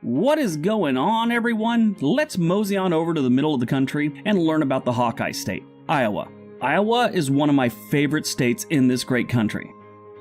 What is going on, everyone? Let's mosey on over to the middle of the country and learn about the Hawkeye State, Iowa. Iowa is one of my favorite states in this great country.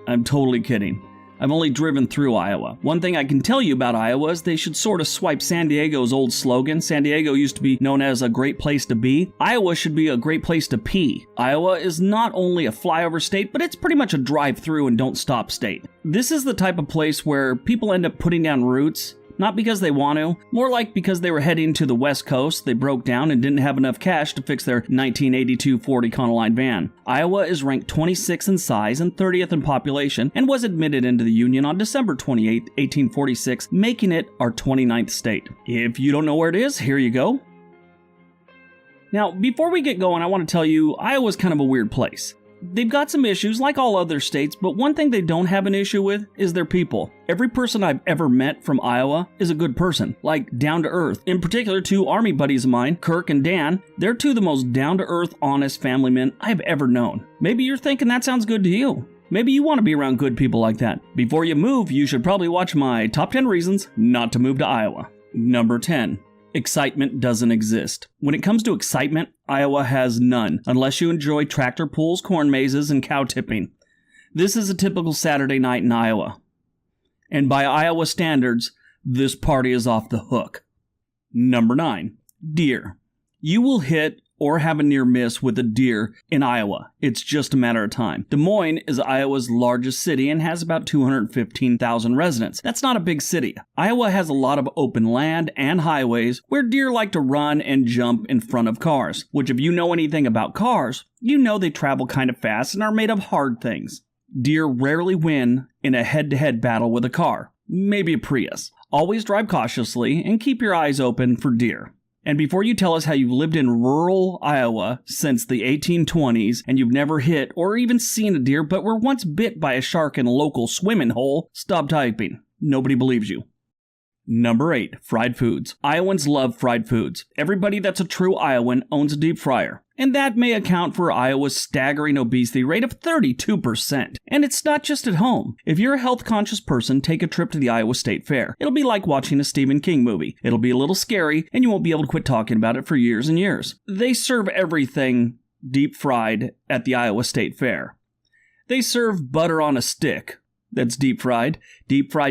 I'm totally kidding. I've only driven through Iowa. One thing I can tell you about Iowa is they should sort of swipe San Diego's old slogan. San Diego used to be known as a great place to be. Iowa should be a great place to pee. Iowa is not only a flyover state, but it's pretty much a drive-through and don't-stop state. This is the type of place where people end up putting down roots, not because they want to, more like because they were heading to the West Coast, they broke down and didn't have enough cash to fix their 1982 Ford Econoline van. Iowa is ranked 26th in size and 30th in population and was admitted into the Union on December 28, 1846, making it our 29th state. If you don't know where it is, here you go. Now, before we get going, I want to tell you, Iowa's kind of a weird place. They've got some issues like all other states, but one thing they don't have an issue with is their people. Every person I've ever met from Iowa is a good person, like down to earth. In particular, two Army buddies of mine, Kirk and Dan, they're two of the most down to earth, honest family men I've ever known. Maybe you're thinking that sounds good to you. Maybe you want to be around good people like that. Before you move, you should probably watch my top 10 reasons not to move to Iowa. Number 10. Excitement doesn't exist. When it comes to excitement, Iowa has none, unless you enjoy tractor pulls, corn mazes, and cow tipping. This is a typical Saturday night in Iowa. And by Iowa standards, this party is off the hook. Number 9. Deer. You will hit or have a near miss with a deer in Iowa. It's just a matter of time. Des Moines is Iowa's largest city and has about 215,000 residents. That's not a big city. Iowa has a lot of open land and highways where deer like to run and jump in front of cars, which if you know anything about cars, you know they travel kind of fast and are made of hard things. Deer rarely win in a head-to-head battle with a car, maybe a Prius. Always drive cautiously and keep your eyes open for deer. And before you tell us how you've lived in rural Iowa since the 1820s and you've never hit or even seen a deer but were once bit by a shark in a local swimming hole, stop typing. Nobody believes you. Number 8. Fried foods. Iowans love fried foods. Everybody that's a true Iowan owns a deep fryer. And that may account for Iowa's staggering obesity rate of 32%. And it's not just at home. If you're a health-conscious person, take a trip to the Iowa State Fair. It'll be like watching a Stephen King movie. It'll be a little scary, and you won't be able to quit talking about it for years and years. They serve everything deep fried at the Iowa State Fair. They serve butter on a stick that's deep fried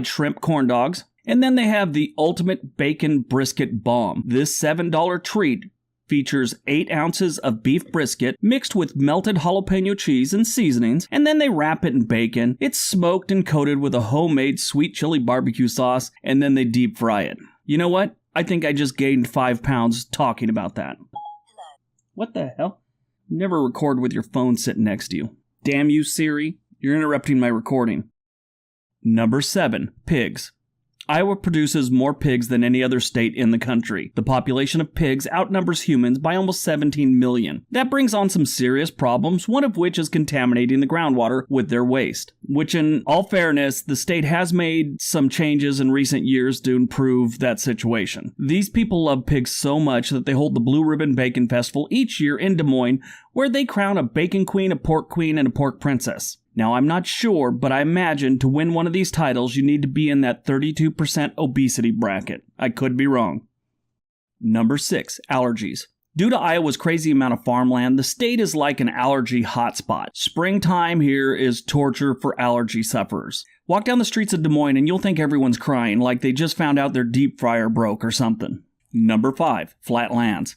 shrimp corn dogs, and then they have the ultimate bacon brisket bomb. This $7 treat features 8 ounces of beef brisket mixed with melted jalapeno cheese and seasonings, and then they wrap it in bacon. It's smoked and coated with a homemade sweet chili barbecue sauce, and then they deep fry it. You know what? I think I just gained 5 pounds talking about that. What the hell? Never record with your phone sitting next to you. Damn you, Siri. You're interrupting my recording. Number 7. Pigs. Iowa produces more pigs than any other state in the country. The population of pigs outnumbers humans by almost 17 million. That brings on some serious problems, one of which is contaminating the groundwater with their waste. Which, in all fairness, the state has made some changes in recent years to improve that situation. These people love pigs so much that they hold the Blue Ribbon Bacon Festival each year in Des Moines, where they crown a bacon queen, a pork queen, and a pork princess. Now, I'm not sure, but I imagine to win one of these titles, you need to be in that 32% obesity bracket. I could be wrong. Number 6. Allergies. Due to Iowa's crazy amount of farmland, the state is like an allergy hotspot. Springtime here is torture for allergy sufferers. Walk down the streets of Des Moines and you'll think everyone's crying like they just found out their deep fryer broke or something. Number 5. Flat lands.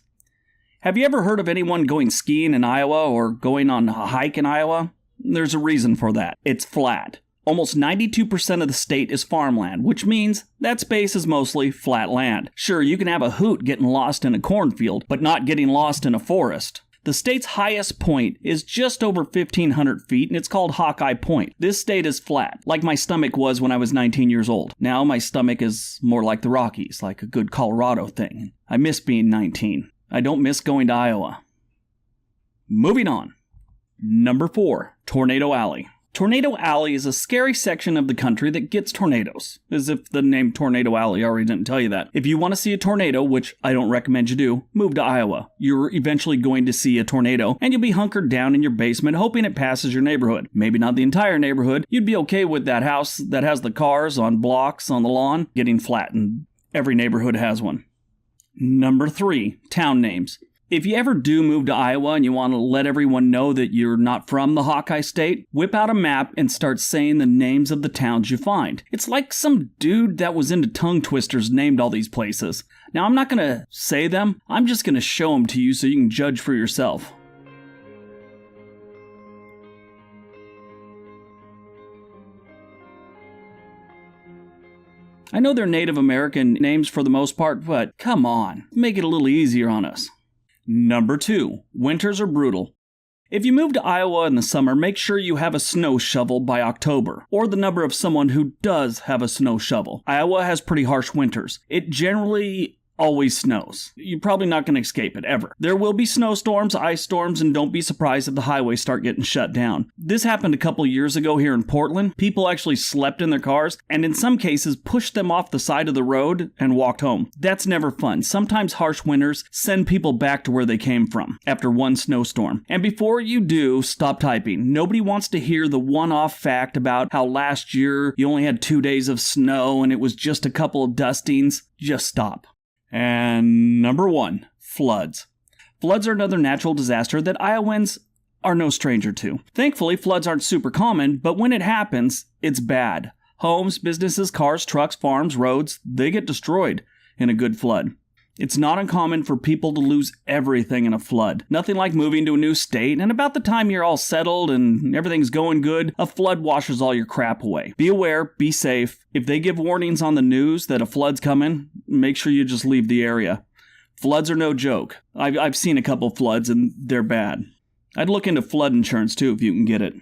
Have you ever heard of anyone going skiing in Iowa or going on a hike in Iowa? There's a reason for that. It's flat. Almost 92% of the state is farmland, which means that space is mostly flat land. Sure, you can have a hoot getting lost in a cornfield, but not getting lost in a forest. The state's highest point is just over 1,500 feet, and it's called Hawkeye Point. This state is flat, like my stomach was when I was 19 years old. Now my stomach is more like the Rockies, like a good Colorado thing. I miss being 19. I don't miss going to Iowa. Moving on. Number 4. Tornado Alley. Tornado Alley is a scary section of the country that gets tornadoes. As if the name Tornado Alley already didn't tell you that. If you want to see a tornado, which I don't recommend you do, move to Iowa. You're eventually going to see a tornado, and you'll be hunkered down in your basement hoping it passes your neighborhood. Maybe not the entire neighborhood. You'd be okay with that house that has the cars on blocks on the lawn getting flattened Every neighborhood has one. Number 3, town names. If you ever do move to Iowa and you want to let everyone know that you're not from the Hawkeye State, whip out a map and start saying the names of the towns you find. It's like some dude that was into tongue twisters named all these places. Now, I'm not going to say them, I'm just going to show them to you so you can judge for yourself. I know they're Native American names for the most part, but come on, make it a little easier on us. Number 2, winters are brutal. If you move to Iowa in the summer, make sure you have a snow shovel by October, or the number of someone who does have a snow shovel. Iowa has pretty harsh winters. It generally always snows. You're probably not going to escape it, ever. There will be snowstorms, ice storms, and don't be surprised if the highways start getting shut down. This happened a couple years ago here in Portland. People actually slept in their cars, and in some cases pushed them off the side of the road and walked home. That's never fun. Sometimes harsh winters send people back to where they came from after one snowstorm. And before you do, stop typing. Nobody wants to hear the one-off fact about how last year you only had 2 days of snow and it was just a couple of dustings. Just stop. And number 1, floods. Floods are another natural disaster that Iowans are no stranger to. Thankfully, floods aren't super common, but when it happens, it's bad. Homes, businesses, cars, trucks, farms, roads, they get destroyed in a good flood. It's not uncommon for people to lose everything in a flood. Nothing like moving to a new state, and about the time you're all settled and everything's going good, a flood washes all your crap away. Be aware, be safe. If they give warnings on the news that a flood's coming, make sure you just leave the area. Floods are no joke. I've seen a couple floods, and they're bad. I'd look into flood insurance, too, if you can get it.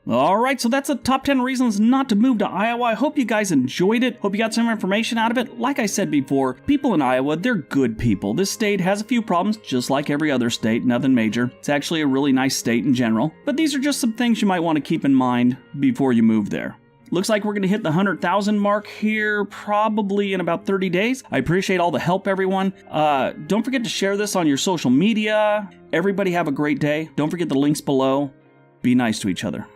Alright, so that's the top 10 reasons not to move to Iowa. I hope you guys enjoyed it. Hope you got some information out of it. Like I said before, people in Iowa, they're good people. This state has a few problems, just like every other state, nothing major. It's actually a really nice state in general. But these are just some things you might want to keep in mind before you move there. Looks like we're going to hit the 100,000 mark here probably in about 30 days. I appreciate all the help, everyone. Don't forget to share this on your social media. Everybody have a great day. Don't forget the links below. Be nice to each other.